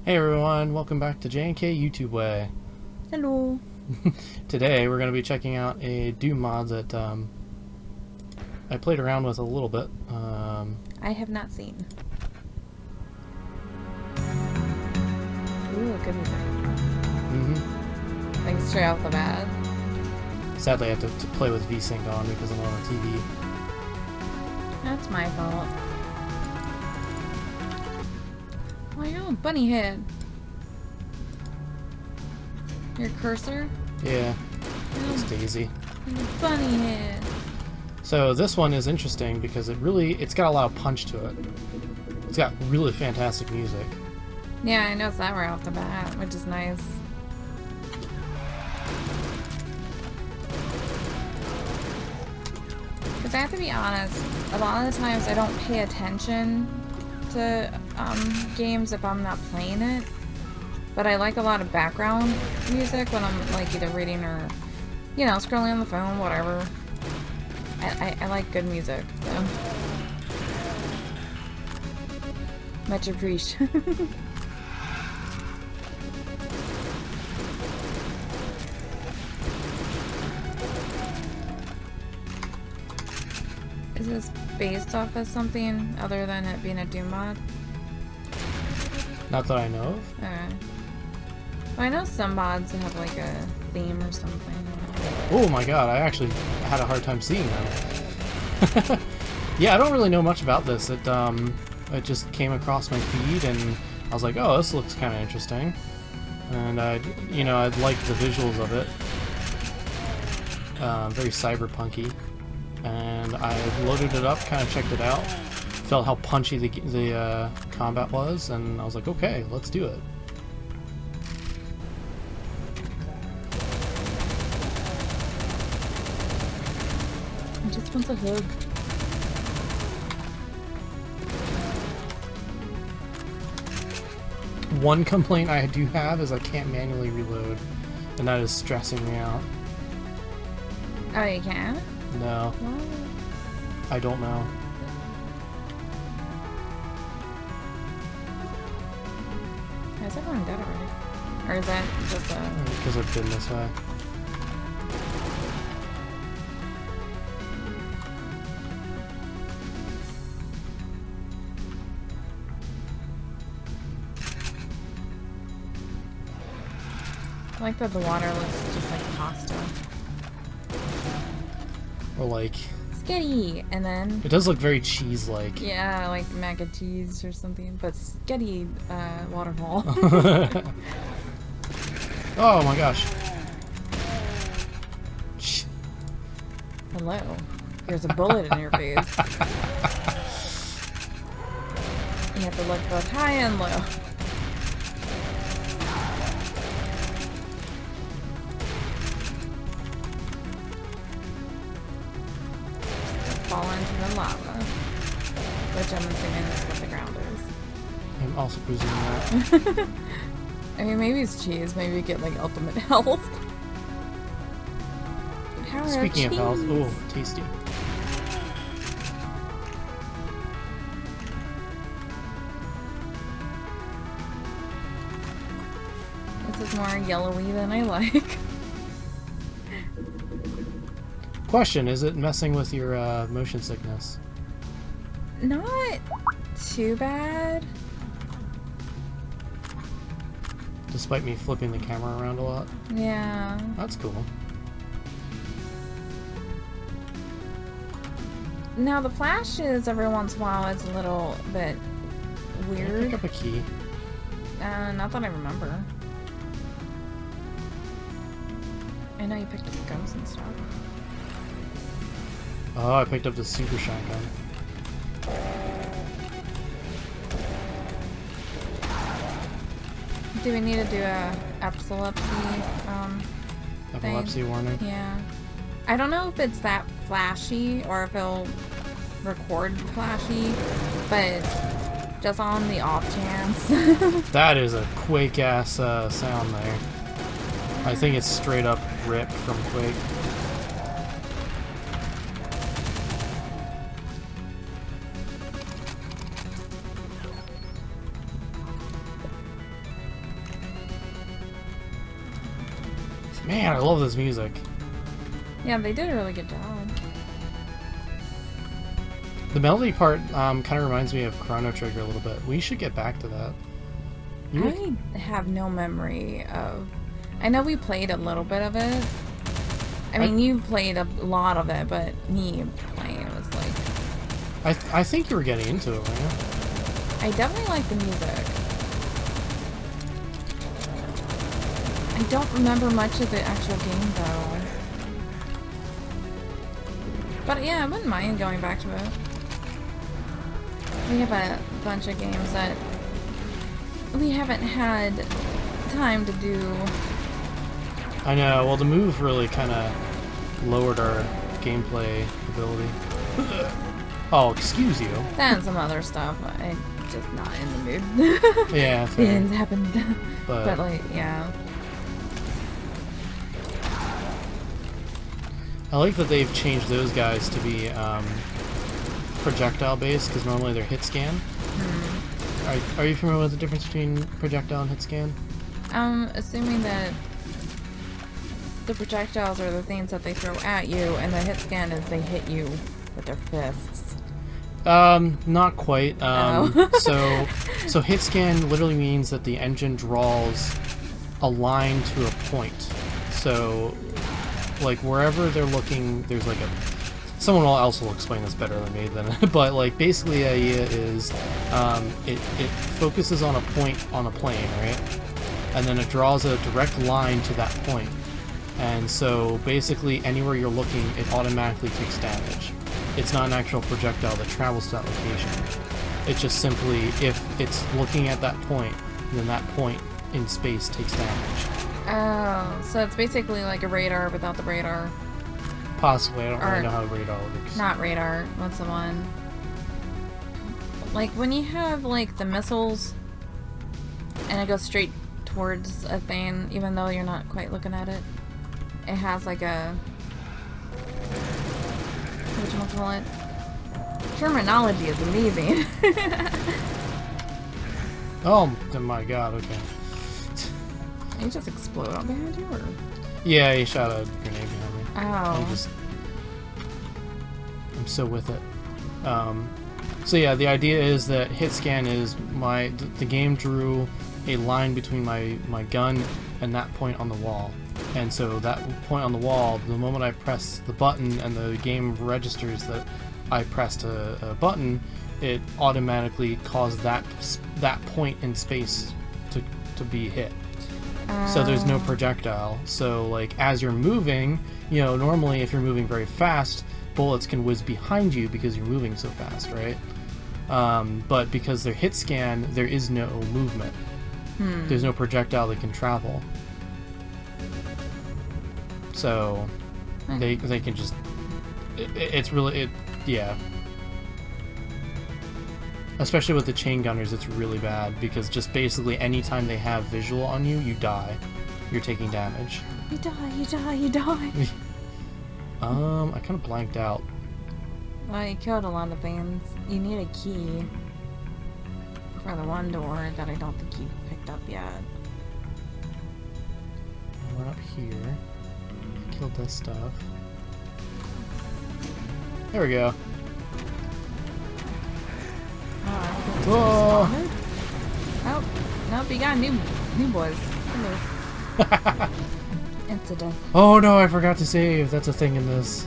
Hey everyone, welcome back to j&kyoutubeway. Hello. Today we're going to be checking out a Doom mod that I played around with a little bit. I have not seen. Ooh, good music. Like straight off the bat. Sadly I have to play with VSync on because I'm on a TV. That's my fault. Oh, you're a bunny head. Your cursor? Yeah, it's Daisy. You're a bunny head. So this one is interesting because it's got a lot of punch to it. It's got really fantastic music. Yeah, I noticed that right off the bat, which is nice. Because I have to be honest, a lot of the times I don't pay attention to games if I'm not playing it. But I like a lot of background music when I'm like either reading or, you know, scrolling on the phone, whatever. I like good music, so. Much appreciated. Is this based off of something other than it being a Doom mod? Not that I know of. Okay. Well, I know some mods have like a theme or something. Oh my god, I actually had a hard time seeing that. Yeah, I don't really know much about this. It just came across my feed and I was like, oh, this looks kind of interesting. And I liked the visuals of it. Very cyberpunky. And I loaded it up, kind of checked it out, felt how punchy the combat was, and I was like, okay, let's do it. He just wants a hug. One complaint I do have is I can't manually reload, and that is stressing me out. Oh, you can't? No. What? I don't know. Is everyone dead already? Or is that just a... Because I've been this way. I like that the water looks just like pasta. Or like... Skitty! And then... It does look very cheese-like. Yeah, like mac and cheese or something. But skitty waterfall. Oh my gosh. Hello. There's a bullet in your face. You have to look both high and low. Fall into the lava. Which I'm assuming is what the ground is. I'm also presuming that. I mean, maybe it's cheese. Maybe you get like ultimate health. Power Speaking of health, cheese. oh, tasty. This is more yellowy than I like. Question, is it messing with your motion sickness? Not too bad. Despite me flipping the camera around a lot? Yeah. That's cool. Now the flashes every once in a while is a little bit Did I weird. pick up a key? Not that I remember. I know you picked up guns and stuff. Oh, I picked up the super shotgun. Do we need to do a epilepsy Epilepsy warning. Yeah. I don't know if it's that flashy or if it'll record flashy, but just on the off chance. That is a Quake-ass sound there. I think it's straight up ripped from Quake. Man, I love this music. Yeah, they did a really good job. The melody part kind of reminds me of Chrono Trigger a little bit. We should get back to that. I have no memory of... I know we played a little bit of it. I mean, you played a lot of it, but me playing it was like... I think you were getting into it, weren't you? I definitely like the music. I don't remember much of the actual game, though. But yeah, I wouldn't mind going back to it. We have a bunch of games that we haven't had time to do. I know, well the move really kind of lowered our gameplay ability. Oh, excuse you. And some other stuff. I'm just not in the mood. Yeah, fair. Things happened. But like, yeah. I like that they've changed those guys to be projectile based, because normally they're hit scan. Are you familiar with the difference between projectile and hit scan? Assuming that the projectiles are the things that they throw at you, and the hit scan is they hit you with their fists. Not quite. So hit scan literally means that the engine draws a line to a point. So, like, wherever they're looking, there's like a... Someone else will explain this better than me, but like basically the idea is it focuses on a point on a plane, right? And then it draws a direct line to that point. And so basically anywhere you're looking, it automatically takes damage. It's not an actual projectile that travels to that location. It's just simply, if it's looking at that point, then that point in space takes damage. Oh, so it's basically like a radar without the radar. Possibly, I don't really know how radar works. Not radar, what's the one? Like when you have like the missiles and it goes straight towards a thing, even though you're not quite looking at it. It has like a... whatchamacallit? Terminology is amazing. Oh my god, okay. Did he just explode up behind you, or...? Yeah, he shot a grenade behind me. Oh. I'm so with it. So yeah, the idea is that hit scan is the game drew a line between my gun and that point on the wall. And so that point on the wall, the moment I press the button and the game registers that I pressed a button, it automatically caused that point in space to be hit. So there's no projectile. So like as you're moving, you know, normally if you're moving very fast, bullets can whiz behind you because you're moving so fast, right? But because they're hit scan, there is no movement. There's no projectile that can travel. So they can just... It's really... yeah. Especially with the chain gunners, it's really bad, because just basically anytime they have visual on you, you die. You're taking damage. You die, you die, you die. I kind of blanked out. Well, you killed a lot of things. You need a key for the one door that I don't think you picked up yet. We're up here. Killed this stuff. There we go. Whoa! Oh, nope, you got new boys. Hello. Incident. Oh no, I forgot to save. That's a thing in this.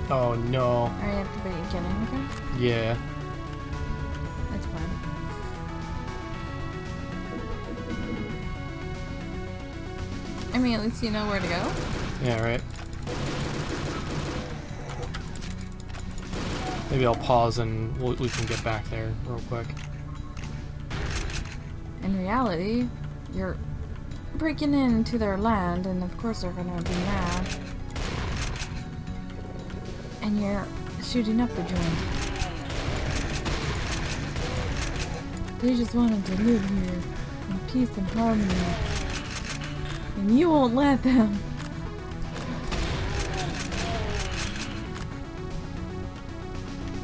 Oh no. Are you at the beginning again? Yeah. That's fine. I mean, at least you know where to go. Yeah, right. Maybe I'll pause and we can get back there real quick. In reality, you're breaking into their land, and of course they're gonna be mad. And you're shooting up the joint. They just wanted to live here in peace and harmony. And you won't let them.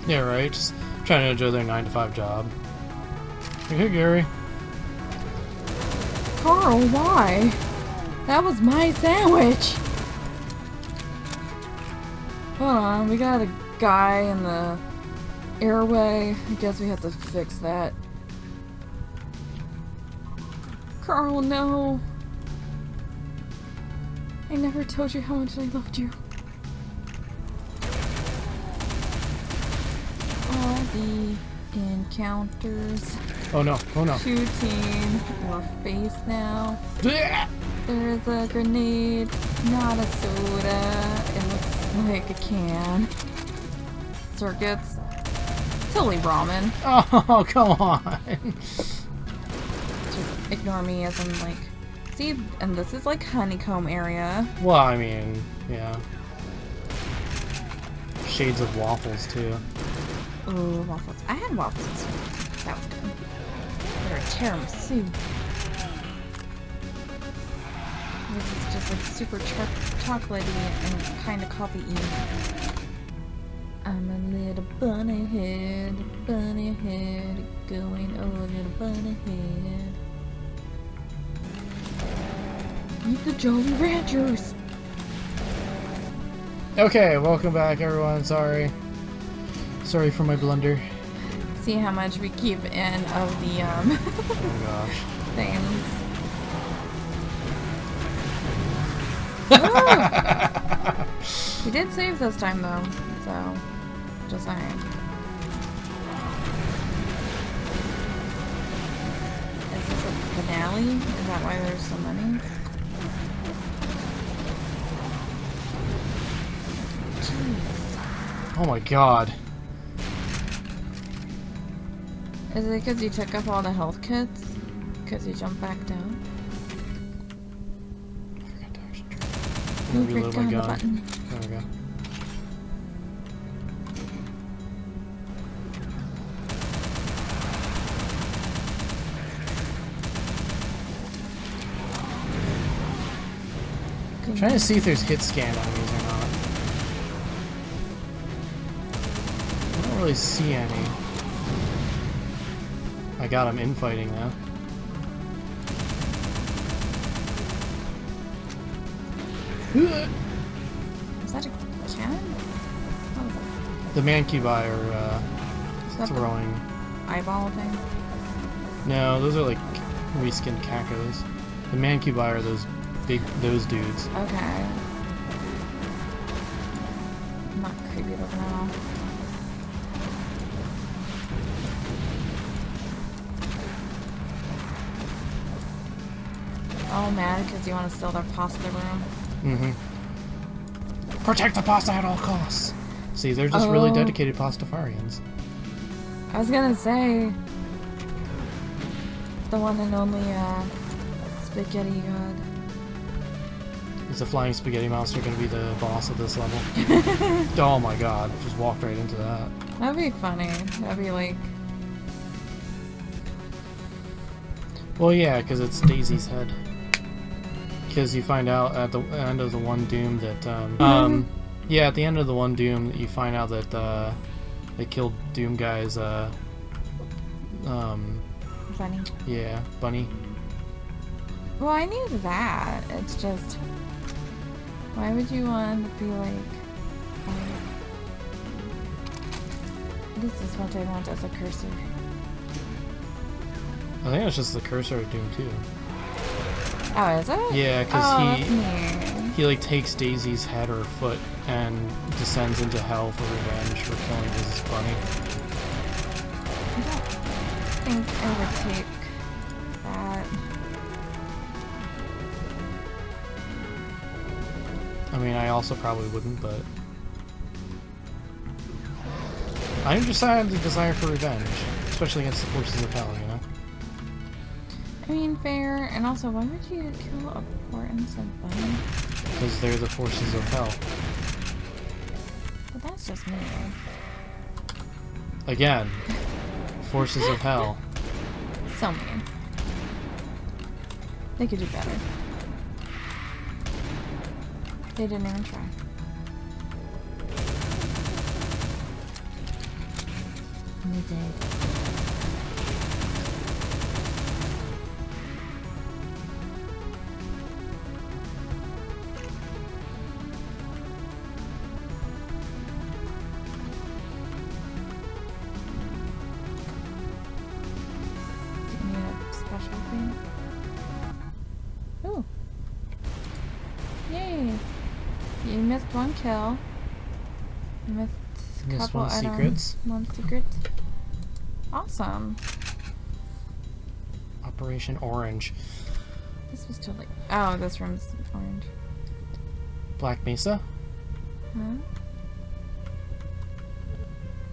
Yeah, right. Just Trying to enjoy their 9-to-5 job. Hey, Gary. Carl, why? That was my sandwich! Hold on, we got a guy in the airway. I guess we have to fix that. Carl, no! I never told you how much I loved you. All the encounters. Oh no, oh no. Shooting your face now. There's a grenade, not a soda. It looks like a can. Circuits. Totally ramen. Oh, come on. Just ignore me as I'm like, see, and this is like honeycomb area. Well, I mean, yeah. Shades of waffles, too. Ooh, waffles. I had waffles this week. That was good. Or a tiramisu. This is just like super chocolatey and kind of coffee-y. I'm a little bunny head, going a little bunny head. Eat the Jolly Ranchers! Okay, welcome back, everyone. Sorry for my blunder. See how much we keep in of the, Oh gosh. things. We did save this time, though, so... Just saying. Is this a finale? Is that why there's so many? Jeez. Oh my god. Is it because you took up all the health kits? Because you jumped back down? I forgot to actually try. You I'm gonna reload my forgot the gun. button. There we go. I'm trying to see if there's hit scan enemies or not. I don't really see any. I got him infighting now. Is that a cannon? What is that? The Mancubi are Is that throwing. the eyeball thing? No, those are like reskinned cacos. The Mancubi are those dudes. Okay. Not creepy looking at all. All mad because you want to steal their pasta room. Mm-hmm. Protect the pasta at all costs. See, they're just really dedicated pastafarians. I was gonna say the one and only spaghetti god. Is the flying spaghetti monster going to be the boss of this level? Oh my god, just walked right into that. That'd be funny. That'd be like, Well, yeah, because it's Daisy's head. Because you find out at the end of the one Doom that, yeah, at the end of the one Doom, you find out that, they killed Doom Guy's, funny. yeah, bunny. Well, I knew that. It's just, why would you want to be like, this is what I want as a cursor. I think it's just the cursor of Doom 2. Oh, is it? Yeah, because that's neat. he like takes Daisy's head or foot and descends into hell for revenge for killing his bunny. I don't think I would take that. I mean, I also probably wouldn't, but I just have the desire for revenge, especially against the forces of hell, you know? I mean, fair. And also, why would you kill a poor innocent bunny? Because they're the forces of hell. But that's just me. Again, forces of hell. So mean. They could do better. They didn't even try. music. Didn't need a special thing. Ooh. Yay! You missed one kill. You missed a Missed couple one items. secrets. One secret. Awesome. Operation Orange. This was totally. Oh, this room's orange. Black Mesa? Huh?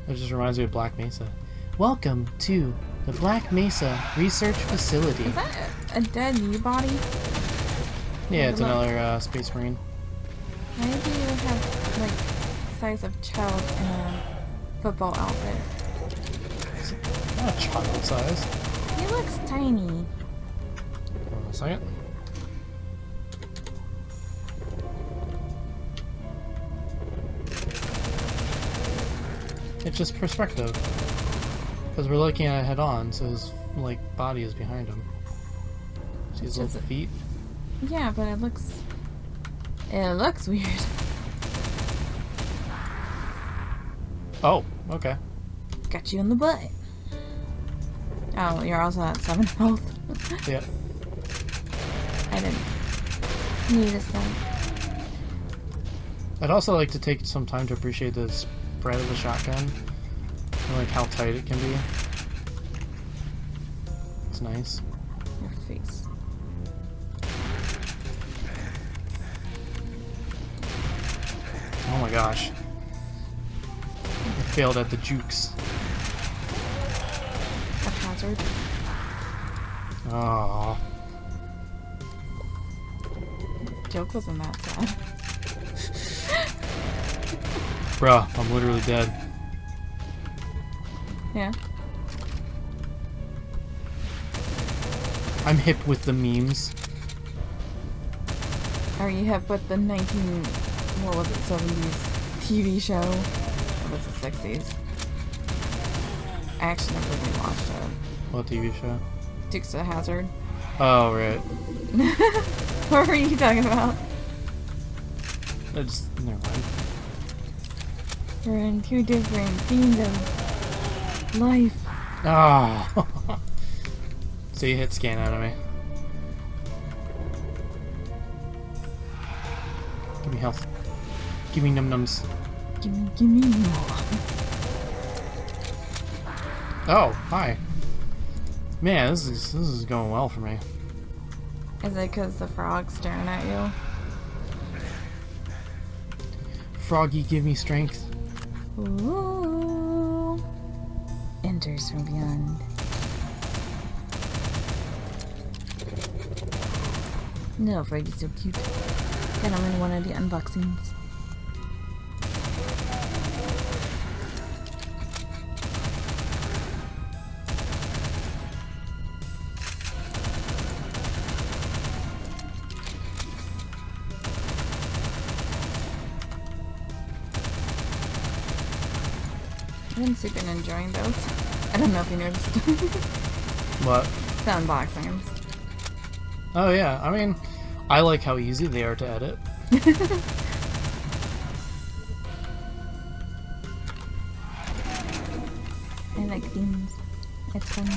It just reminds me of Black Mesa. Welcome to the Black Mesa Research Facility. Is that a dead U body? Yeah, it's Look. another Space Marine. Why do you have like size of child in a football outfit? It's not child size. He looks tiny. Hold on a second. It's just perspective. Because we're looking at it head on, so his like body is behind him. See his It's little just feet? Yeah, but it looks weird. Oh, okay. Got you in the butt. Oh, you're also at 7 health. Yeah. I didn't need a stun. I'd also like to take some time to appreciate the spread of the shotgun. And like how tight it can be. It's nice. Your face. Oh my gosh. I failed at the jukes. A hazard. Oh. Joke wasn't that sad. Bruh, I'm literally dead. Yeah. I'm hip with the memes. Are you hip with the 70s TV show? Or was it 60s? I actually never really watched it. What TV show? Dukes of Hazzard. Oh, right. What were you talking about? Never mind. We're in two different themes of life. Oh. So you hit scan enemy. Give me health. Give me num-nums. Give me more. Oh, hi. Man, this is going well for me. Is it because the frog's staring at you? Froggy, give me strength. Ooh. Enters from beyond. No, Froggy's so cute. Get him in one of the unboxings. I've been super enjoying those. I don't know if you noticed. What? The unboxings. Oh yeah, I mean, I like how easy they are to edit. I like themes. It's fun.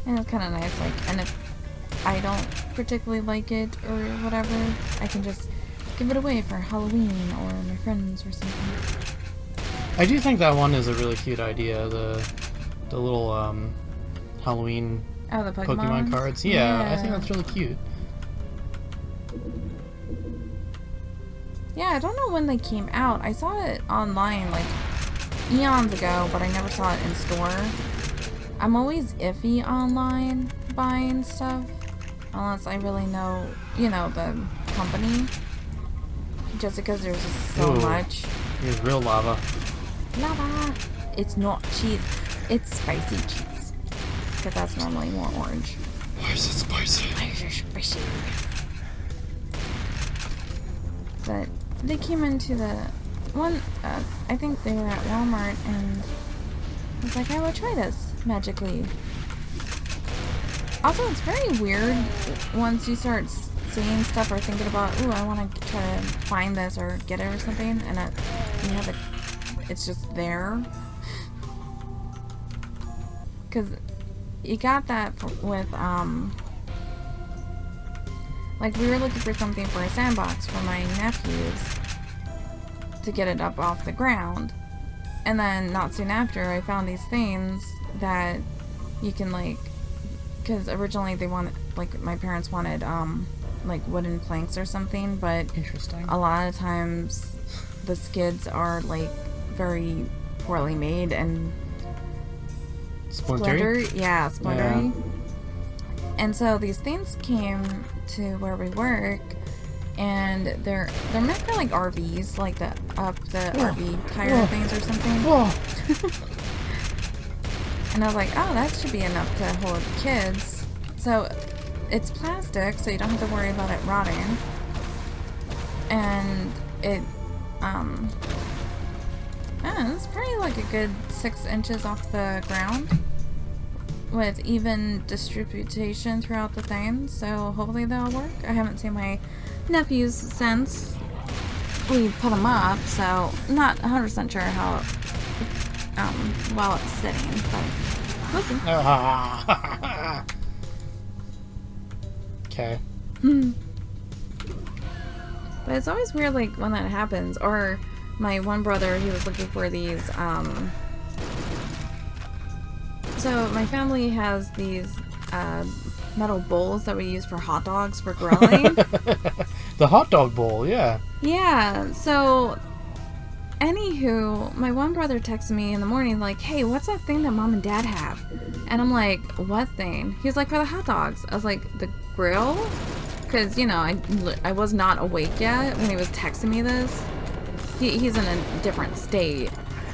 And it's kind of nice, like, and if I don't particularly like it or whatever, I can just give it away for Halloween or my friends or something. I do think that one is a really cute idea. The little Halloween Oh, the Pokemon cards. Yeah, I think that's really cute. Yeah, I don't know when they came out. I saw it online like eons ago, but I never saw it in store. I'm always iffy online buying stuff, unless I really know, you know, the company. Just because there's just so Ooh. much. Here's real lava. Lava! it's not cheese. It's spicy cheese. Because that's normally more orange. Why is it spicy? Why is it spicy? But they came into the one, I think they were at Walmart, and I was like, I will try this magically. Also, it's very weird once you start seeing stuff or thinking about, ooh, I want to try to find this or get it or something, and you have it, it's just there. Because you got that with, like, we were looking for something for a sandbox for my nephews to get it up off the ground. And then, not soon after, I found these things that you can, like, because originally they wanted, like, my parents wanted, like, wooden planks or something, but interesting. A lot of times the skids are, like, very poorly made and splintery? Yeah, splintery. Yeah. And so these things came to where we work, and they're meant for, like, RVs, like the RV tire things or something. Whoa. And I was like, oh, that should be enough to hold kids. So it's plastic, so you don't have to worry about it rotting. And it, it's probably like a good 6 inches off the ground with even distribution throughout the thing. So hopefully that'll work. I haven't seen my nephews since we put them up, so I'm not 100% sure how while it's sitting, but listen. Okay. But it's always weird, like, when that happens. Or my one brother, he was looking for these, so my family has these, metal bowls that we use for hot dogs for grilling. The hot dog bowl, yeah. Yeah, so anywho, my one brother texted me in the morning like, hey, what's that thing that mom and dad have? And I'm like, what thing? He was like, for the hot dogs. I was like, the grill? Because, you know, I was not awake yet when he was texting me this. He's in a different state.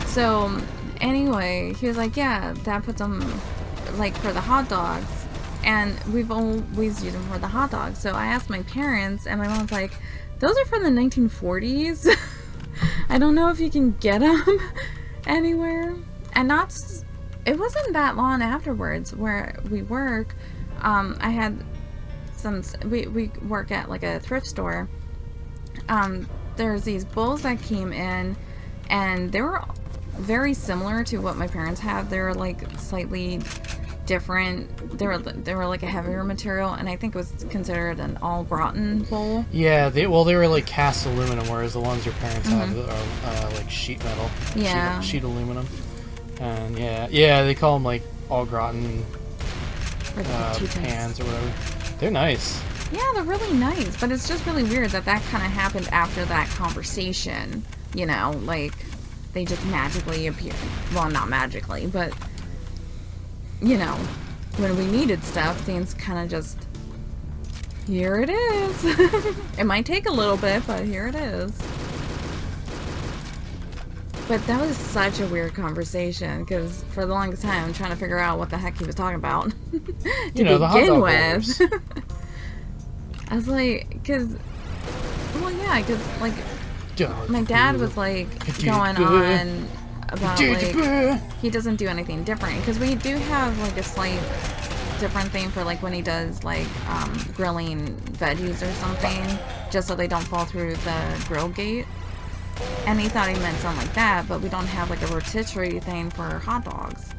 So anyway, he was like, yeah, dad puts them, like, for the hot dogs. And we've always used them for the hot dogs. So I asked my parents, and my mom's like, those are from the 1940s. I don't know if you can get them anywhere. And it wasn't that long afterwards where we work. I had we work at, like, a thrift store. There's these bowls that came in, and they were very similar to what my parents have. They were, like, slightly different. They were like a heavier material, and I think it was considered an all gratin bowl. Yeah, they were like cast aluminum, whereas the ones your parents have are like sheet metal. Yeah, sheet aluminum. And yeah, they call them like all gratin pans or whatever. They're nice. Yeah, they're really nice, but it's just really weird that kind of happened after that conversation. You know, like, they just magically appeared. Well, not magically, but, you know, when we needed stuff, things kind of just, here it is. It might take a little bit, but here it is. But that was such a weird conversation, because for the longest time, I'm trying to figure out what the heck he was talking about. You know, the hot dog bowls. I was like, because, like, my dad was, like, going on about, like, he doesn't do anything different, because we do have, like, a slight different thing for, like, when he does, like, grilling veggies or something, just so they don't fall through the grill gate. And he thought he meant something like that, but we don't have, like, a rotisserie thing for hot dogs.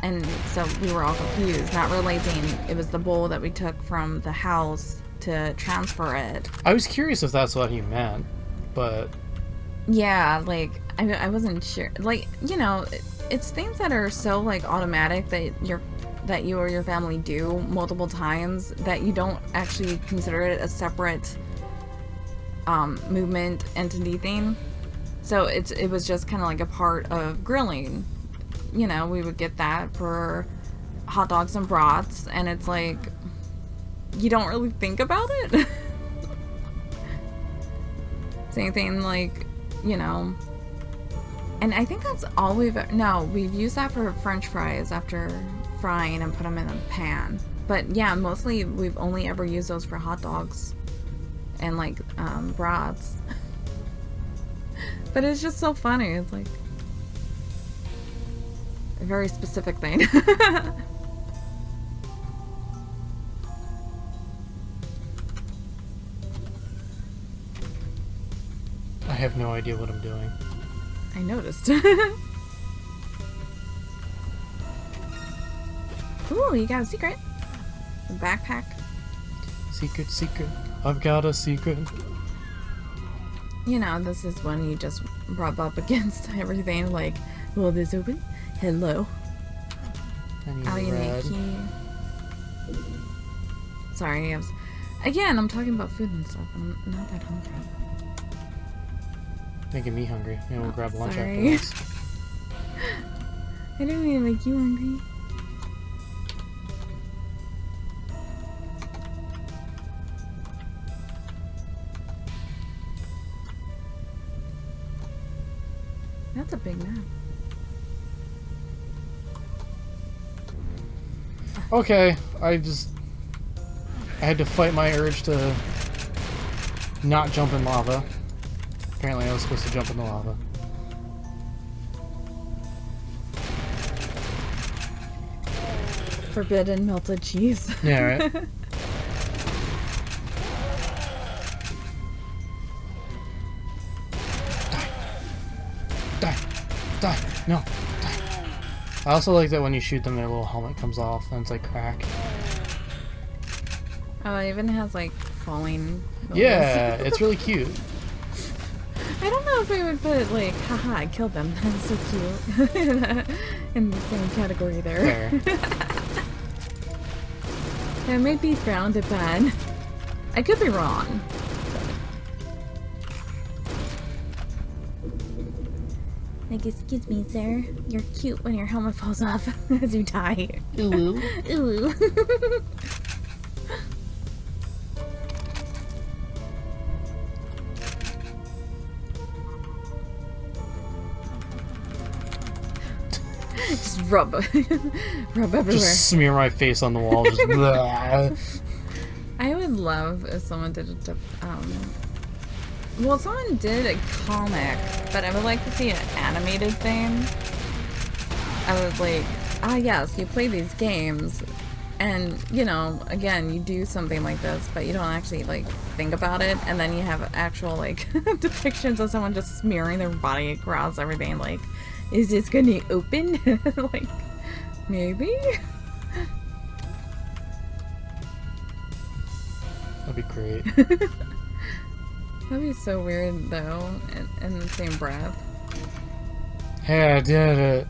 And so we were all confused, not realizing it was the bowl that we took from the house to transfer it. I was curious if that's what he meant, but... Yeah, like, I wasn't sure. Like, you know, it's things that are so, like, automatic that you or your family do multiple times that you don't actually consider it a separate movement entity thing. So it was just kind of like a part of grilling. You know, we would get that for hot dogs and brats, and it's like, you don't really think about it. Same thing, like, you know, And I think that's all no, we've used that for French fries after frying and put them in a pan. But yeah, mostly we've only ever used those for hot dogs and like brats. But it's just so funny. It's like a very specific thing. I have no idea what I'm doing. I noticed. Ooh, you got a secret. A backpack. Secret, secret. I've got a secret. You know, this is when you just rub up against everything like, will this open? Hello. I need a key. Sorry, again, I'm talking about food and stuff. I'm not that hungry. Making me hungry. Yeah, we'll grab lunch after sorry. this. I didn't mean to make you hungry. That's a big map. Okay, I had to fight my urge to not jump in lava. Apparently I was supposed to jump in the lava. Forbidden melted cheese. Yeah, right? Die! Die! No! Die! I also like that when you shoot them, their little helmet comes off and it's like crack. Oh, it even has like falling. Yeah, it's really cute. I don't know if I would put like, haha, I killed them. That's so cute. In the same category there. Fair. That might be frowned upon. I could be wrong. Like, excuse me, sir. You're cute when your helmet falls off as you die. Ooh. Ooh. Just rub everywhere. Just smear my face on the wall. Just blah. I would love if someone did it to, well, someone did a comic, but I would like to see an animated thing. I was like, ah, yes, you play these games, and, you know, again, you do something like this, but you don't actually, like, think about it, and then you have actual, like, depictions of someone just smearing their body across everything, like, is this gonna open? Like, maybe? That'd be great. That'd be so weird, though, in the same breath. Hey, I did it.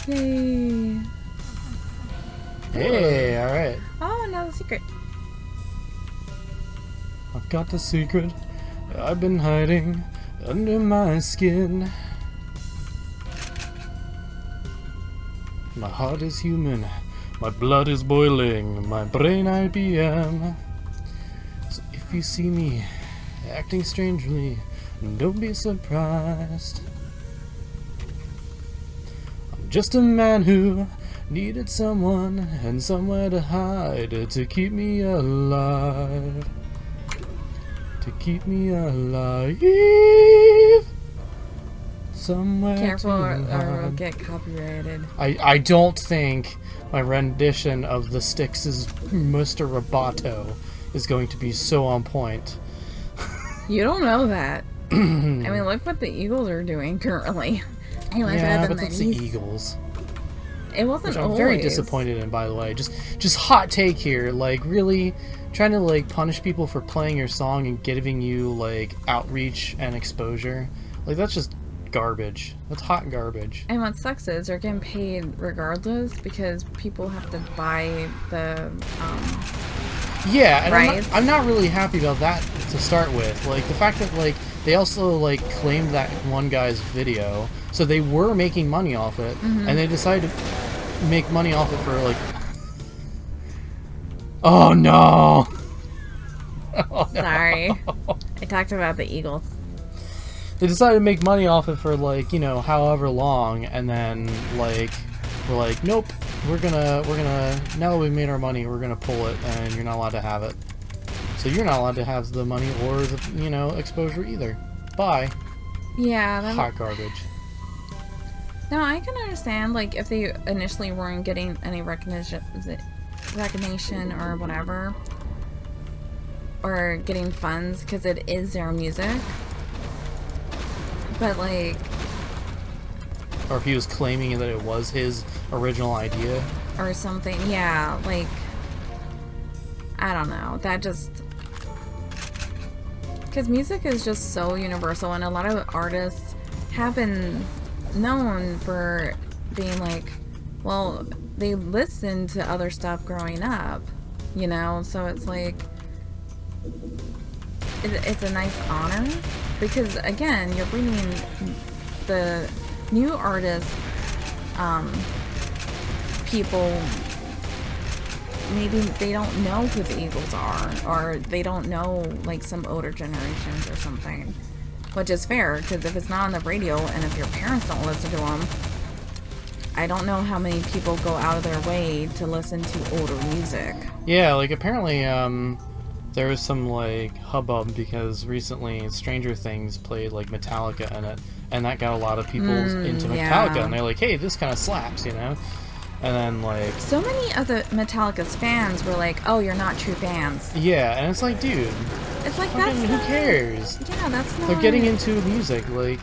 Yay! Hey, alright. Oh, another secret. I've got the secret I've been hiding under my skin. My heart is human, my blood is boiling, my brain IBM. So if you see me acting strangely, don't be surprised. I'm just a man who needed someone and somewhere to hide to keep me alive. To keep me alive. Somewhere Careful or to it'll get copyrighted. I don't think my rendition of the Styx' Mr. Roboto is going to be so on point. You don't know that. I mean, look what the Eagles are doing currently. Yeah, but that's the Eagles. It wasn't Which I'm always. very disappointed in, by the way. Just hot take here. Like, really trying to, like, punish people for playing your song and giving you, like, outreach and exposure. Like, that's just garbage. That's hot garbage. And what sucks is they're getting paid regardless because people have to buy the, Yeah, and right? I'm not really happy about that to start with. Like, the fact that, like, they also, like, claimed that one guy's video, so they were making money off it, and they decided to make money off it for, like... Oh, no! Oh, no. Sorry. I talked about the Eagles. They decided to make money off it for like, you know, however long, and then like we're like, nope, we're gonna now that we've made our money, we're gonna pull it, and you're not allowed to have it. So you're not allowed to have the money or the, you know, exposure either. Bye. Yeah. Hot garbage. No, I can understand, like, if they initially weren't getting any recognition or whatever, or getting funds, because it is their music. But, like... Or if he was claiming that it was his original idea. Or something, yeah, like... I don't know, that just... Because music is just so universal, and a lot of artists have been known for being like, well, they listened to other stuff growing up, you know, so it's like it's a nice honor, because again, you're bringing the new artists, people, maybe they don't know who the Eagles are, or they don't know like some older generations or something. Which is fair, because if it's not on the radio, and if your parents don't listen to them, I don't know how many people go out of their way to listen to older music. Yeah, like apparently there was some like hubbub because recently Stranger Things played like Metallica in it, and that got a lot of people into Metallica, yeah. and they're like, hey, this kind of slaps, you know? And then like... So many of the Metallica's fans were like, oh, you're not true fans. Yeah, and it's like, dude... It's like, fucking, that's who not... cares? Yeah, that's not... They're getting into music, like...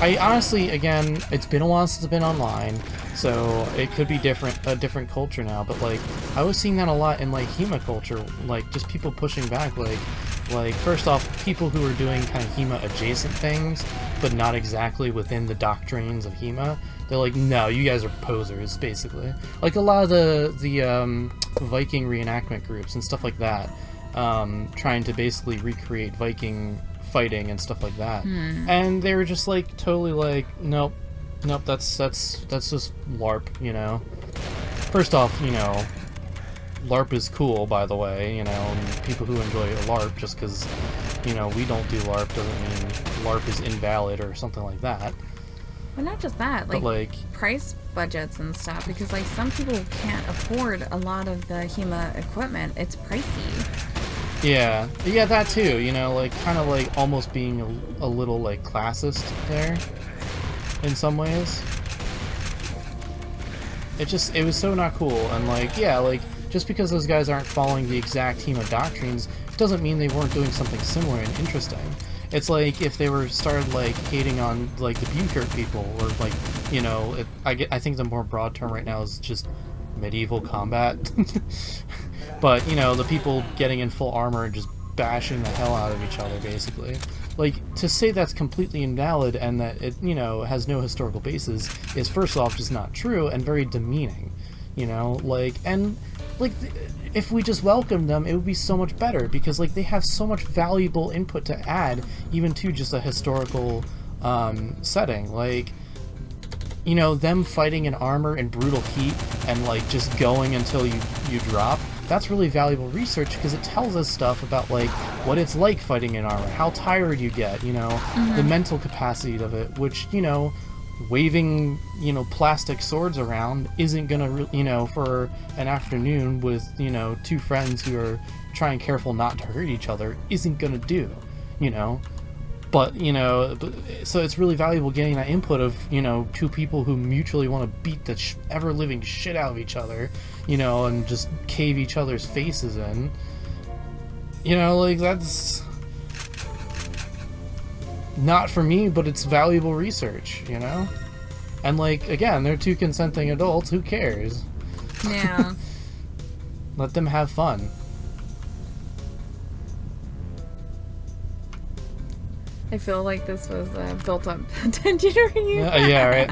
I honestly, again, it's been a while since I've been online, so it could be a different culture now, but like, I was seeing that a lot in like HEMA culture, like just people pushing back, like first off, people who are doing kind of HEMA adjacent things, but not exactly within the doctrines of HEMA. They're like, no, you guys are posers, basically. Like a lot of the Viking reenactment groups and stuff like that, trying to basically recreate Viking fighting and stuff like that. And they were just like totally like, nope, that's just LARP, you know. First off, you know, LARP is cool, by the way, you know, and people who enjoy LARP, just because, you know, we don't do LARP doesn't mean LARP is invalid or something like that. But not just that, like price budgets and stuff, because like some people can't afford a lot of the HEMA equipment. It's pricey. Yeah, that too, you know, like kind of like almost being a little like classist there in some ways. It was so not cool, and like, yeah, like just because those guys aren't following the exact HEMA doctrines doesn't mean they weren't doing something similar and interesting. It's like if they were started like hating on like the Bunkert people, or like, you know, I think the more broad term right now is just medieval combat. But, you know, the people getting in full armor and just bashing the hell out of each other, basically. Like, to say that's completely invalid and that it, you know, has no historical basis is, first off, just not true and very demeaning, you know? Like, and, like, if we just welcomed them, it would be so much better, because, like, they have so much valuable input to add, even to just a historical setting. Like, you know, them fighting in armor and brutal heat and, like, just going until you drop, that's really valuable research, because it tells us stuff about, like, what it's like fighting in armor, how tired you get, you know, the mental capacity of it, which, you know, waving, you know, plastic swords around isn't gonna, you know, for an afternoon with, you know, two friends who are trying careful not to hurt each other, isn't gonna do, you know. But, you know, so it's really valuable getting that input of, you know, two people who mutually want to beat the ever-living shit out of each other, you know, and just cave each other's faces in. You know, like, that's not for me, but it's valuable research, you know? And, like, again, they're two consenting adults, who cares? Yeah. Let them have fun. I feel like this was built up attention for you. Yeah, right.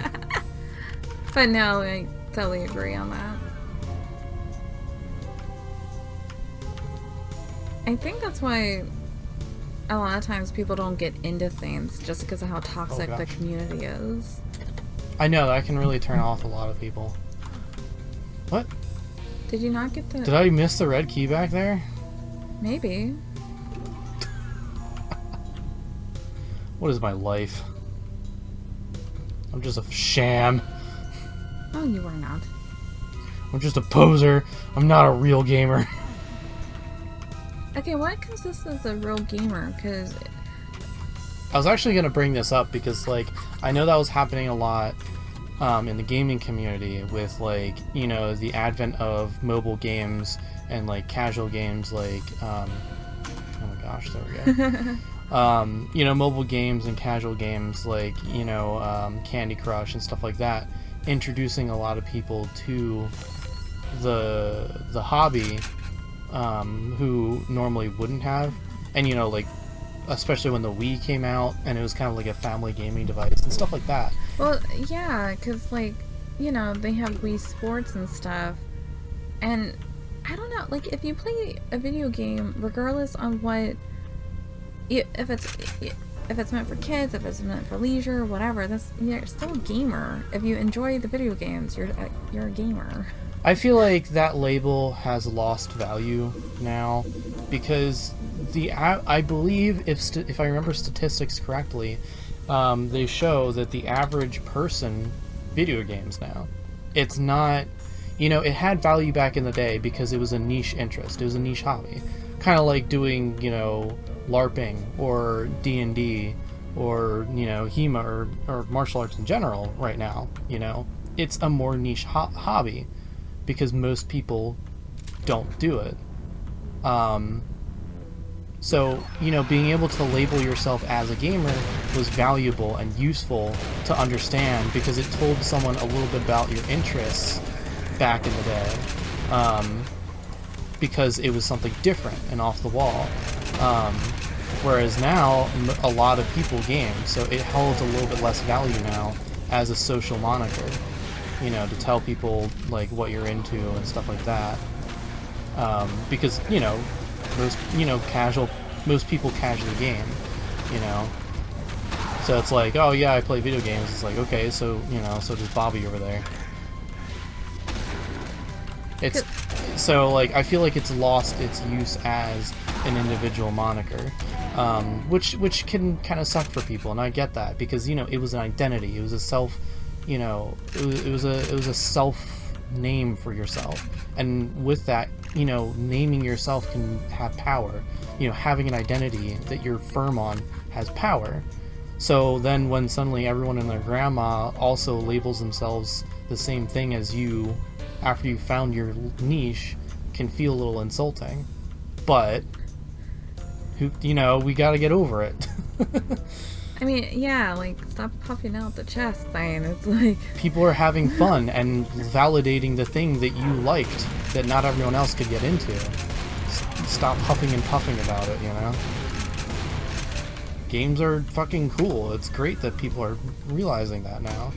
But no, I totally agree on that. I think that's why a lot of times people don't get into things, just because of how toxic the community is. I know, that can really turn off a lot of people. What? Did you not get the... Did I miss the red key back there? Maybe. What is my life? I'm just a sham. Oh, you are not. I'm just a poser. I'm not a real gamer. Okay, what consists as a real gamer? Because I was actually going to bring this up because, like, I know that was happening a lot in the gaming community with, like, you know, the advent of mobile games and, like, casual games like, oh my gosh, there we go. You know, mobile games and casual games like, you know, Candy Crush and stuff like that, introducing a lot of people to the hobby who normally wouldn't have. And, you know, like, especially when the Wii came out and it was kind of like a family gaming device and stuff like that. Well, yeah, because, like, you know, they have Wii Sports and stuff, and I don't know, like, if you play a video game, regardless on what, if it's meant for kids, if it's meant for leisure, whatever, you're still a gamer. If you enjoy the video games, you're a gamer. I feel like that label has lost value now because I believe if I remember statistics correctly, they show that the average person video games now. It's not, you know, it had value back in the day because it was a niche interest. It was a niche hobby, kind of like doing, you know, LARPing or D&D or, you know, HEMA or martial arts in general. Right now, you know, it's a more niche hobby because most people don't do it. So, you know, being able to label yourself as a gamer was valuable and useful to understand because it told someone a little bit about your interests back in the day, because it was something different and off the wall. Whereas now, a lot of people game, so it holds a little bit less value now as a social moniker, you know, to tell people, like, what you're into and stuff like that. Because, you know, most people casually game, you know. So it's like, oh yeah, I play video games. It's like, okay, so, you know, so does Bobby over there. It's so, like, I feel like it's lost its use as an individual moniker, which can kind of suck for people, and I get that because, you know, it was an identity, it was a self, you know, it was a self name for yourself, and with that, you know, naming yourself can have power. You know, having an identity that you're firm on has power. So then when suddenly everyone and their grandma also labels themselves the same thing as you after you found your niche, can feel a little insulting. But, you know, we gotta get over it. I mean, yeah, like, stop puffing out the chest thing. It's like... People are having fun and validating the thing that you liked that not everyone else could get into. Stop huffing and puffing about it, you know? Games are fucking cool. It's great that people are realizing that now.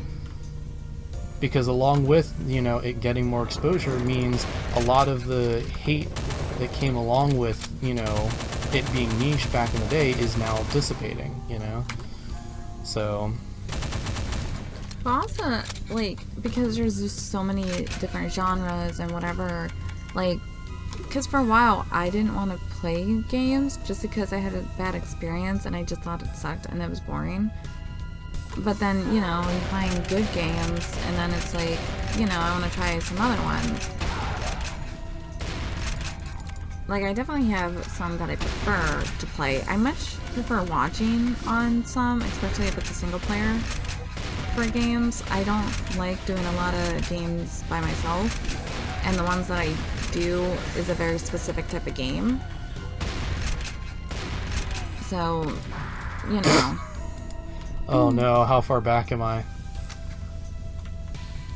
Because along with, you know, it getting more exposure means a lot of the hate that came along with, you know, it being niche back in the day is now dissipating, you know? So... But also, like, because there's just so many different genres and whatever, like, because for a while I didn't want to play games just because I had a bad experience and I just thought it sucked and it was boring. But then, you know, you find good games and then it's like, you know, I want to try some other ones. Like, I definitely have some that I prefer to play. I much prefer watching on some, especially if it's a single player for games. I don't like doing a lot of games by myself, and the ones that I do is a very specific type of game. So, you know. Oh no, how far back am I?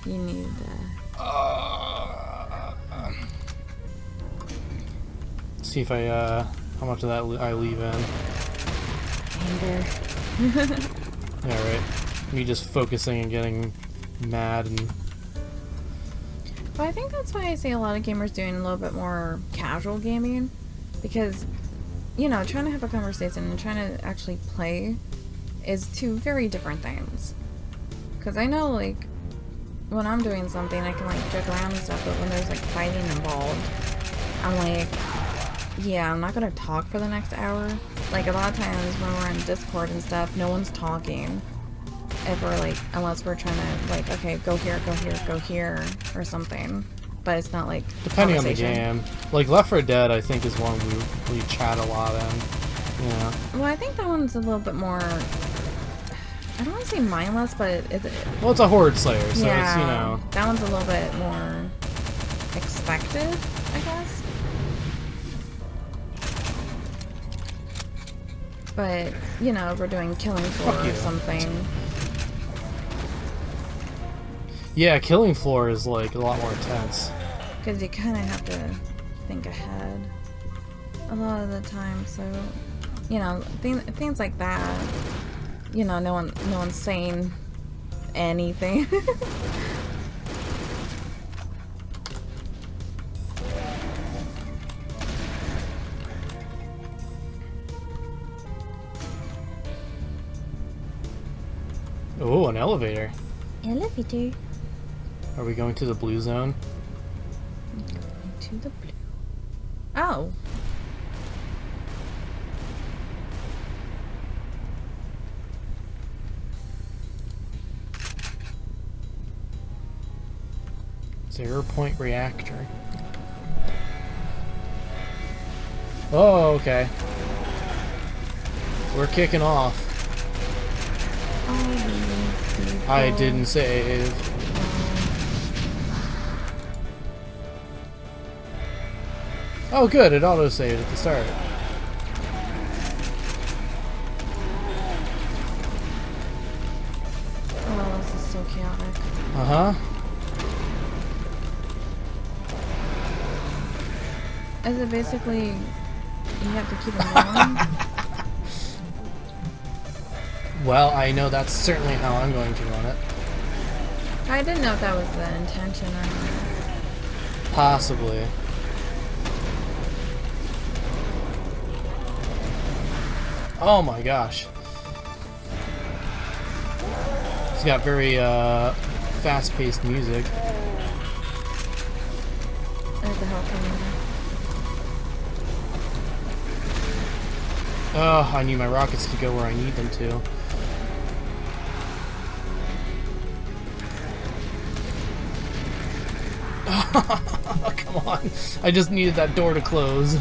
You need see if I, how much of that I leave in. anger. Yeah, right. Me just focusing and getting mad and... But I think that's why I see a lot of gamers doing a little bit more casual gaming. Because, you know, trying to have a conversation and trying to actually play is two very different things. Because I know, like, when I'm doing something, I can, like, joke around and stuff, but when there's, like, fighting involved, I'm like, yeah, I'm not gonna talk for the next hour. like a lot of times when we're on Discord and stuff, no one's talking. If we're like, unless we're trying to like, okay, go here, go here, go here, or something. But it's not like depending on the game. Like Left 4 Dead, I think is one we chat a lot in. Yeah. Well, I think that one's a little bit more. I don't want to say mindless, but well, it's a horde slayer, so yeah, it's, you know. That one's a little bit more expected, I guess. But, you know, if we're doing Killing Floor or something. Yeah, Killing Floor is like a lot more intense. Because you kind of have to think ahead a lot of the time, so, you know, things like that. You know, no one's saying anything. Oh, an elevator. Elevator. Are we going to the blue zone? Going to the blue. Oh. Zero-point reactor. Oh, okay. We're kicking off. I didn't save. Oh, good. It auto-saved at the start. Oh, this is so chaotic. Uh-huh. Is it basically you have to keep them going? Well, I know that's certainly how I'm going to run it. I didn't know if that was the intention or not. Possibly. Oh my gosh. It's got very fast-paced music. There's the health coming. Oh, I need my rockets to go where I need them to. Come on. I just needed that door to close.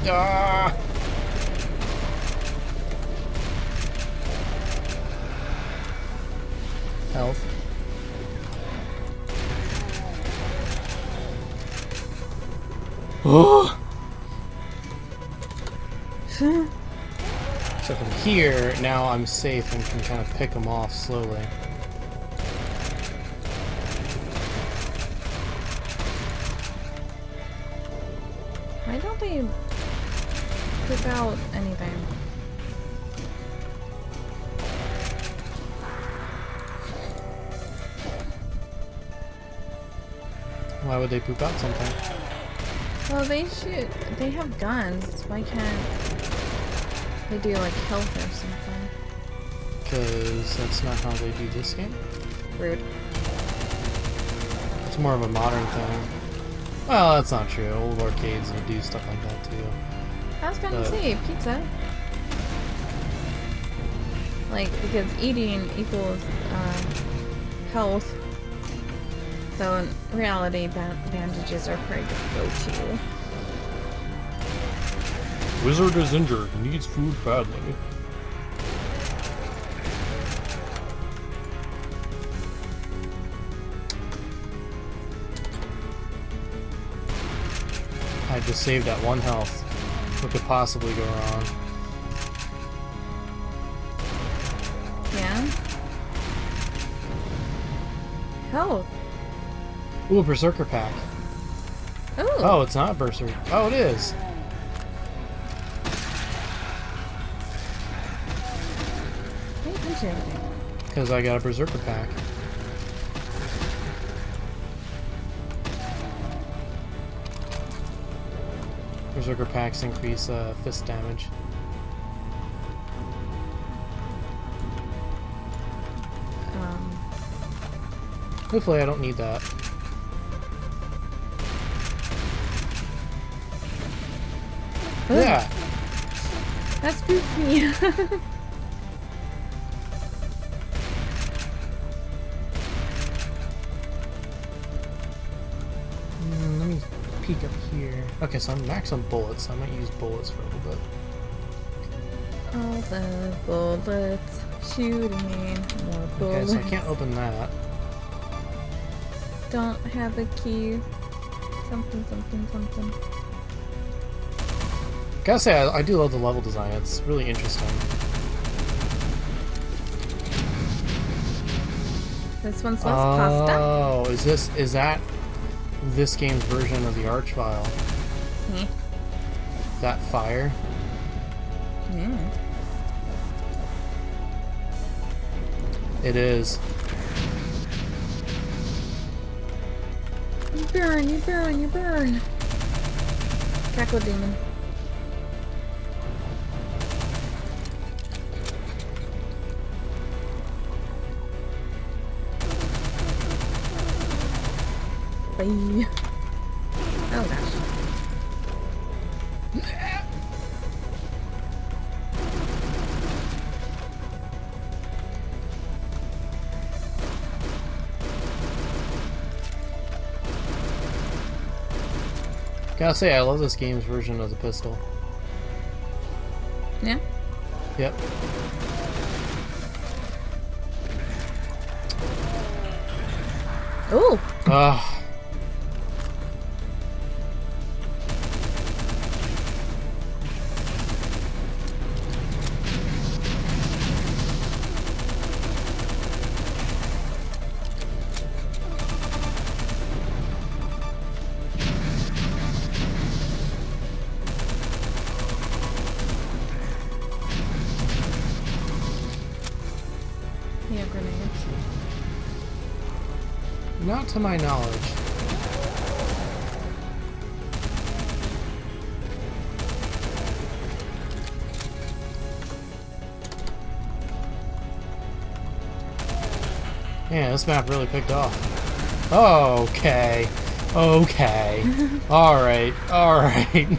Ah! Health. Oh! So from here, now I'm safe and can kind of pick them off slowly. Why don't they pick out anything? Why would they poop out something? Well, they have guns. Why can't they do like health or something? Because that's not how they do this game. Rude. It's more of a modern thing. Well, that's not true. Old arcades would do stuff like that too. I was gonna say pizza. Like, because eating equals health. So in reality, bandages are pretty good to go to. Wizard is injured. Needs food badly. I just saved at 1 health. What could possibly go wrong? Yeah? Health. Ooh, a Berserker pack. Ooh. Oh, it's not Berserker. Oh, it is. Pay attention to everything. Because I got a Berserker pack. Berserker packs increase fist damage. Hopefully I don't need that. Yeah. That spooked me. Let me peek up here. Okay, so I'm max on bullets. So I might use bullets for a little bit. All the bullets shooting, more bullets. Okay, so I can't open that. Don't have a key. Something, something, something. Gotta say, I do love the level design. It's really interesting. This one says pasta. Oh, is that this game's version of the arch file? Yeah. That fire? Yeah. It is. You burn, you burn, you burn. Cackle demon. Bye. Oh gosh. Gotta say, I love this game's version of the pistol. Yeah? Yep. Ooh! Ugh. Yeah, grenades. Not to my knowledge. Yeah, this map really picked off. Okay. Okay. Alright. Alright.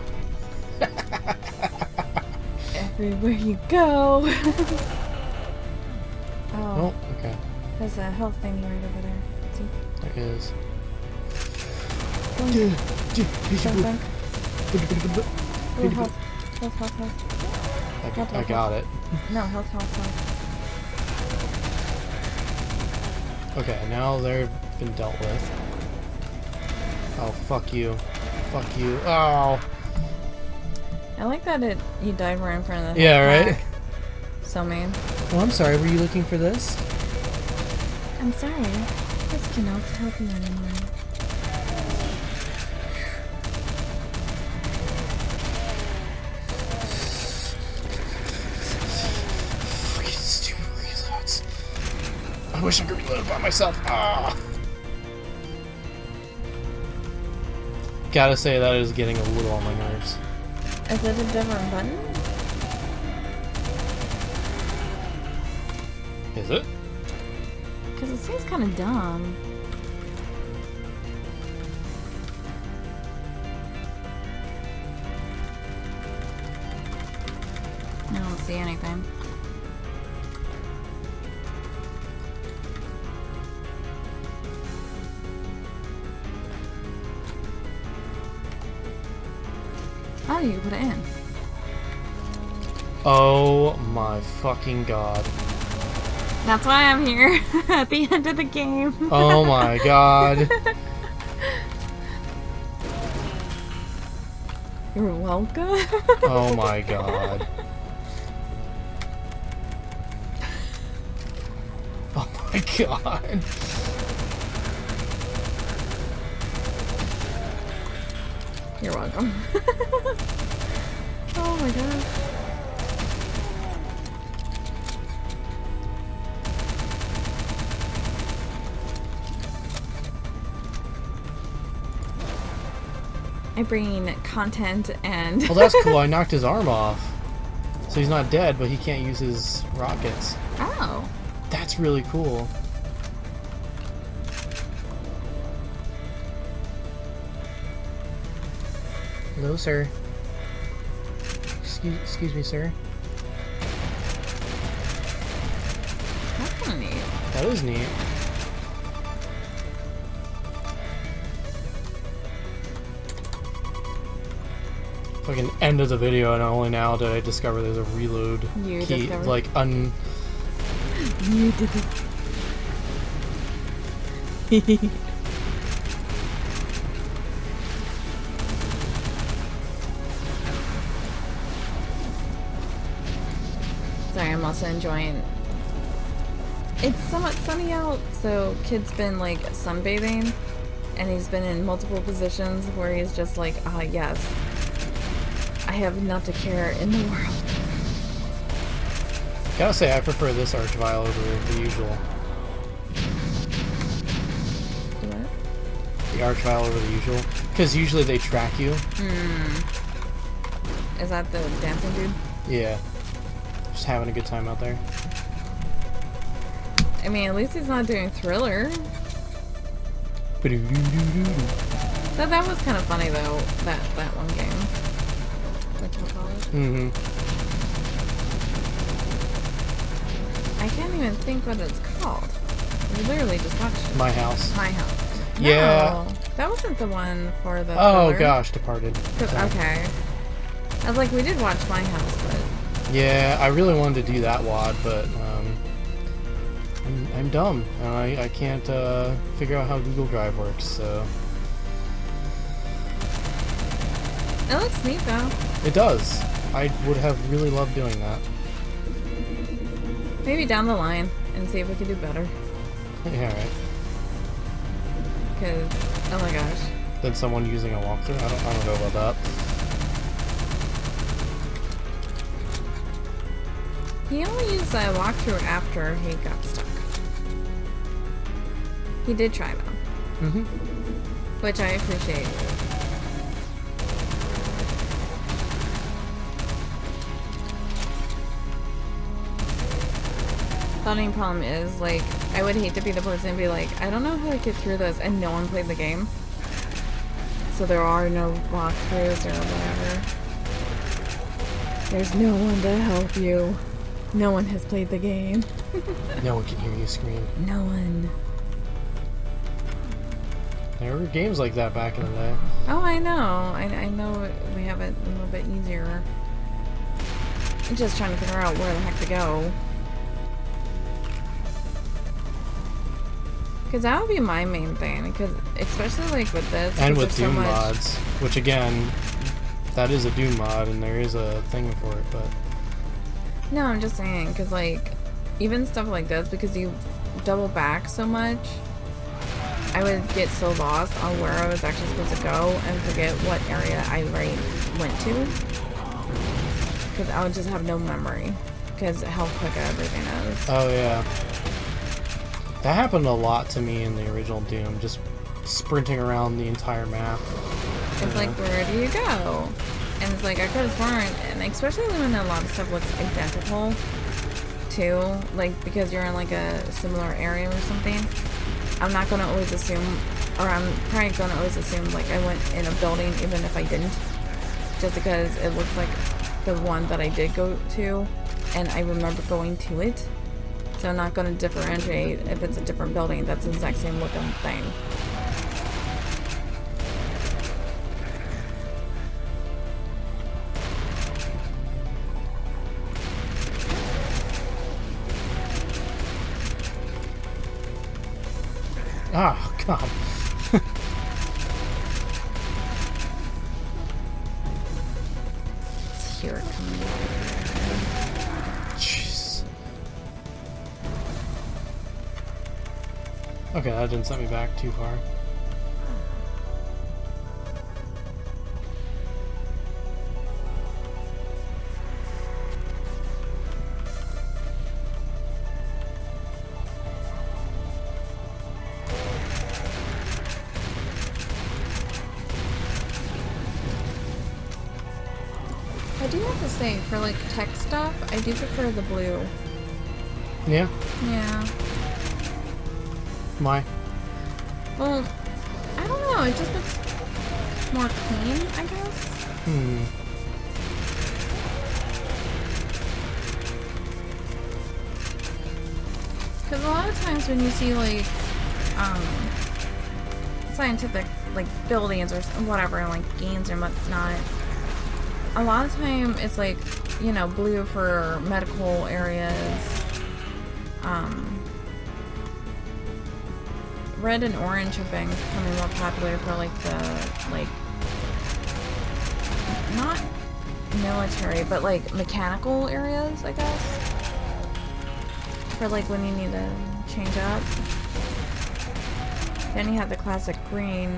Everywhere you go. Oh, okay. There's a health thing right over there. See? There is. Dunk, dunk. Ooh, health. Health, health, health. I got it. No, health, health, health. Okay, now they've been dealt with. Oh, fuck you. Fuck you. Oh! I like that you died right in front of the Yeah, right? pack. So mean. Oh, I'm sorry, were you looking for this? I'm sorry. This cannot help you anymore. Fucking stupid reloads. I wish I could reload by myself. Ah! Gotta say, that is getting a little on my nerves. Is it a different button? Is it? Because it seems kind of dumb. I don't see anything. Oh, you can put it in. Oh my fucking god. That's why I'm here at the end of the game. Oh my god. You're welcome. Oh my god. Oh my god. You're welcome. Oh my god. I bring content and... Well, that's cool. I knocked his arm off. So he's not dead, but he can't use his rockets. Oh. That's really cool. Hello, sir. Excuse me, sir. That's kind of neat. That is neat. Fucking end of the video, and only now did I discover there's a reload You key. discovered? Like, You did it. Sorry, I'm also enjoying. It's somewhat sunny out, so kid's been like sunbathing, and he's been in multiple positions where he's just like, ah, yes, I have not a care in the world. gotta say, I prefer this archvile over the usual. What? The archvile over the usual. Because usually they track you. Is that the dancing dude? Yeah. Just having a good time out there. I mean, at least he's not doing Thriller. That was kind of funny though. That one game. What you call it? Mm-hmm. I can't even think what it's called. We literally just watched it. My House. My House. Yeah. No, that wasn't the one for the. Oh Thriller. gosh, Departed. Sorry. Okay. I was like, we did watch My House, but. Yeah, I really wanted to do that WOD, but I'm dumb, and I can't figure out how Google Drive works, so... It looks neat though. It does. I would have really loved doing that. Maybe down the line and see if we can do better. Yeah, right. Because, oh my gosh. Than someone using a walkthrough? I don't know about that. He only used that walkthrough after he got stuck. He did try though. Mm-hmm. Which I appreciate. The only problem is, like, I would hate to be the person and be like, I don't know how to get through this, and no one played the game. So there are no walkthroughs or whatever. There's no one to help you. No one has played the game. No one can hear you scream. No one. There were games like that back in the day. Oh, I know. I know we have it a little bit easier. I'm just trying to figure out where the heck to go. Because that would be my main thing. Because especially like with this. And with there's so Doom much... mods, which again, that is a Doom mod, and there is a thing for it, but... No, I'm just saying, because, like, even stuff like this, because you double back so much, I would get so lost on where I was actually supposed to go and forget what area I went to. Because I would just have no memory, because how quick everything is. Oh, yeah. That happened a lot to me in the original Doom, just sprinting around the entire map. It's like, where do you go? And it's like, I could have sworn, and especially when a lot of stuff looks identical, too, like, because you're in, like, a similar area or something, I'm not gonna always assume, or I'm probably gonna always assume, like, I went in a building even if I didn't, just because it looks like the one that I did go to, and I remember going to it, so I'm not gonna differentiate if it's a different building that's the exact same looking thing. Oh, God. Let's hear it coming. Jeez. Okay, that didn't set me back too far. I do have to say, for like tech stuff, I do prefer the blue. Yeah? Yeah. Why? Well, I don't know, it just looks more clean, I guess. Hmm. Because a lot of times when you see like scientific like buildings or whatever, like games or whatnot, a lot of time it's like, you know, blue for medical areas, red and orange have been becoming more popular for like the like not military but like mechanical areas, I guess. For like when you need to change up. Then you have the classic green,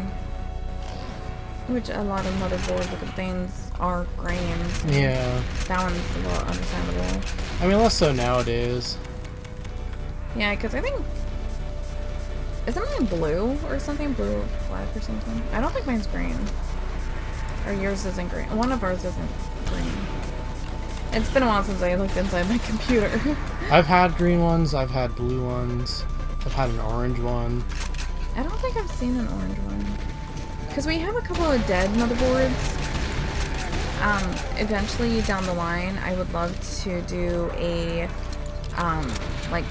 which a lot of motherboard looking things are green. So yeah. that one's a little understandable. I mean, less so nowadays. Yeah, because I think isn't mine blue or something? Blue black or something? I don't think mine's green. Or yours isn't green. One of ours isn't green. It's been a while since I looked inside my computer. I've had green ones, I've had blue ones, I've had an orange one. I don't think I've seen an orange one. Because we have a couple of dead motherboards. Eventually down the line, I would love to do a, like,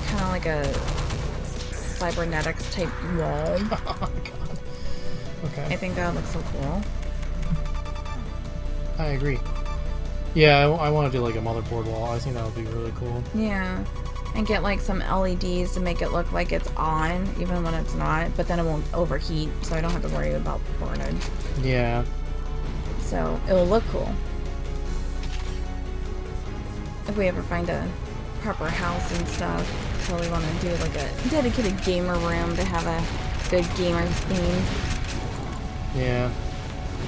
kind of like a cybernetics type wall. Oh my god. Okay. I think that would look so cool. I agree. Yeah, I want to do like a motherboard wall. I think that would be really cool. Yeah. And get like some LEDs to make it look like it's on, even when it's not, but then it won't overheat, so I don't have to worry about burnage. Yeah. So it will look cool. If we ever find a proper house and stuff, totally want to do like a dedicated gamer room to have a good gamer theme. Yeah.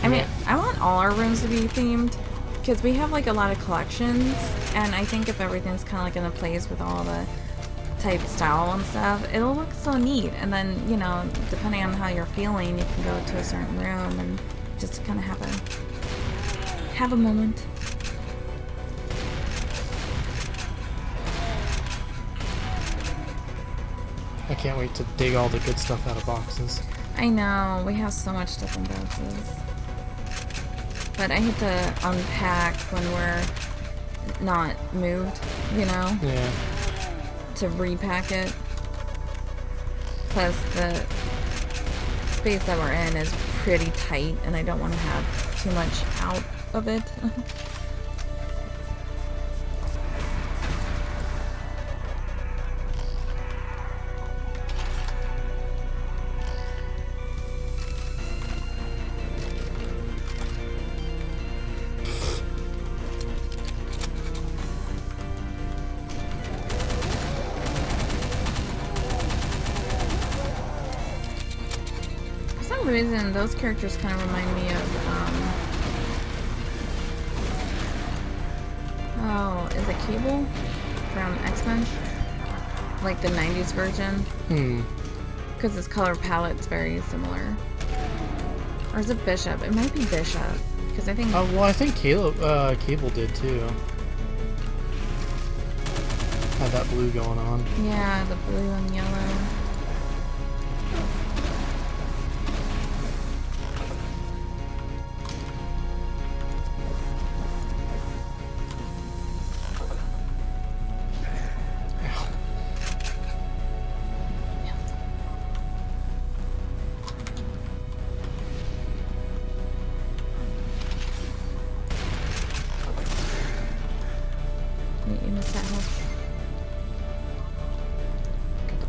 I mean, I want all our rooms to be themed, because we have like a lot of collections, and I think if everything's kind of like in a place with all the type style and stuff, it'll look so neat. And then, you know, depending on how you're feeling, you can go to a certain room and just kind of have a moment. I can't wait to dig all the good stuff out of boxes. I know, we have so much stuff in boxes. But I hate to unpack when we're not moved, you know? Yeah. To repack it. Plus, the space that we're in is pretty tight, and I don't want to have too much out of it. Reason those characters kind of remind me of oh, is it Cable from X-Men, like the 90s version? Because his color palette's very similar. Or is it Bishop? It might be Bishop, because I think well, I think Cable did too. Had that blue going on. yeah, the blue and yellow.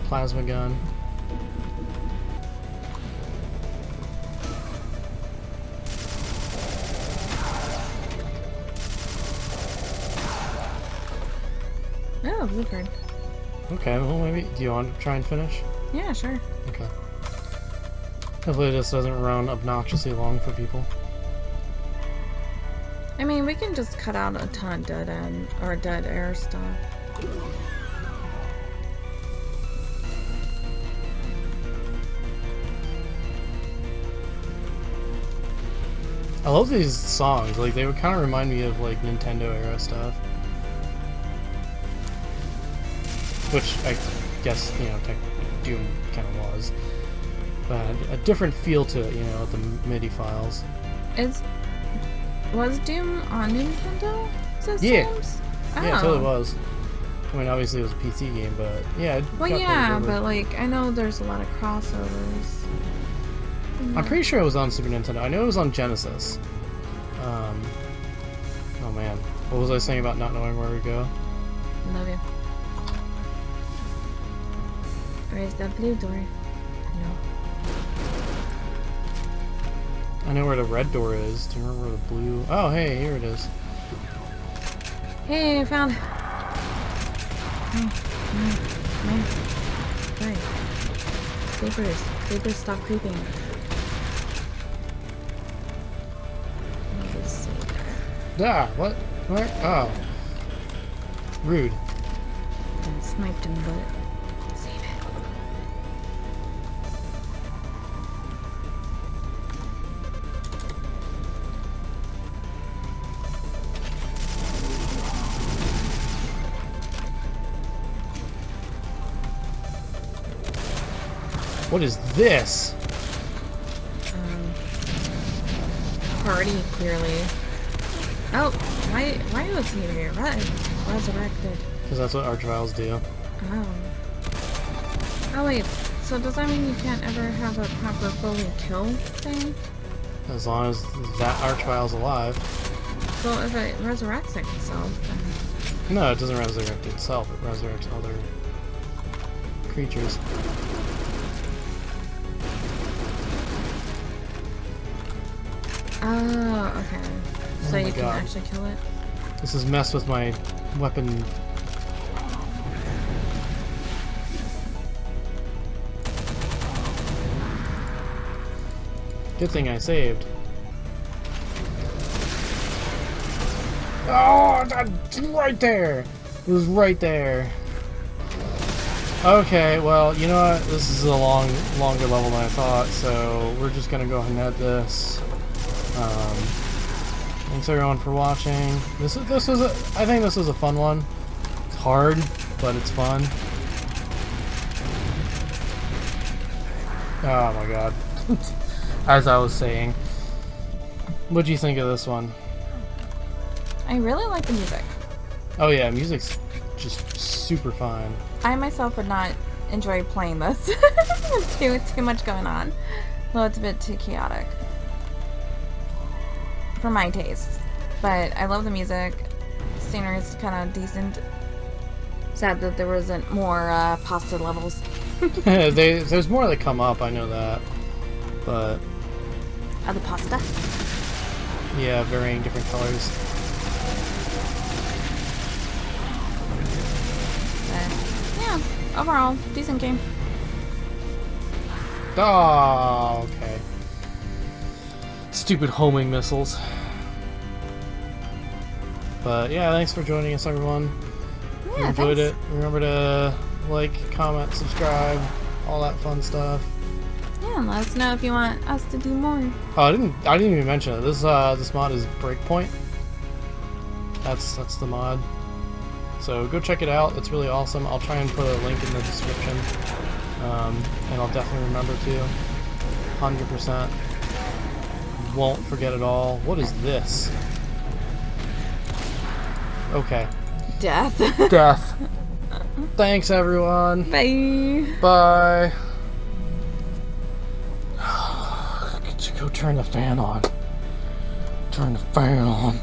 Plasma gun. Oh, blue card. Okay, well maybe, do you want to try and finish? Yeah, sure. Okay. Hopefully this doesn't run obnoxiously long for people. I mean, we can just cut out a ton of dead end or dead air stuff. I love these songs, like they would kind of remind me of like Nintendo era stuff. Which I guess, you know, Doom kind of was. a different feel to it, you know, with the MIDI files. Was Doom on Nintendo systems? Yeah. Oh. Yeah, it totally was. I mean, obviously it was a PC game, but yeah. Well, yeah, but like I know there's a lot of crossovers. I'm pretty sure it was on Super Nintendo. I know it was on Genesis. Oh man, what was I saying about not knowing where to go? Love you. Where's the blue door? No. I know where the red door is. Do you remember where the blue? Oh, hey, here it is. Hey, I found. Hey. Creepers. Creepers, stop creeping. Ah, what? Where? Oh. Rude. And sniped him, but save it. What is this? Party, clearly. Oh, why was he resurrected? Because that's what Archviles do. Oh. Oh wait, so does that mean you can't ever have a proper fully kill thing? As long as that Archvile's alive. Well, if it resurrects itself, then... No, it doesn't resurrect itself. It resurrects other creatures. Oh, okay. So you can actually kill it? This has messed with my weapon. Good thing I saved. Oh, that's right there! It was right there. Okay, well, you know what? This is a longer level than I thought, so we're just gonna go ahead and add this. Thanks everyone for watching. I think this was a fun one. It's hard, but it's fun. Oh my god. As I was saying. What'd you think of this one? I really like the music. Oh yeah, music's just super fun. I myself would not enjoy playing this. too much going on. Well, it's a bit too chaotic. For my taste. But I love the music. Scenery is kind of decent. Sad that there wasn't more pasta levels. There's more that come up, I know that. But... The pasta? Yeah, varying different colors. But, yeah, overall, decent game. Oh, okay. Stupid homing missiles. But yeah, thanks for joining us, everyone. Yeah, if you enjoyed it, remember to like, comment, subscribe, all that fun stuff. Yeah, and let us know if you want us to do more. Oh, I didn't even mention it. This mod is Breakpoint. That's the mod. So go check it out. It's really awesome. I'll try and put a link in the description. And I'll definitely remember to. 100%. Won't forget it all. What is this? Okay. Death. Death. Thanks, everyone. Bye. Bye. Go turn the fan on. Turn the fan on.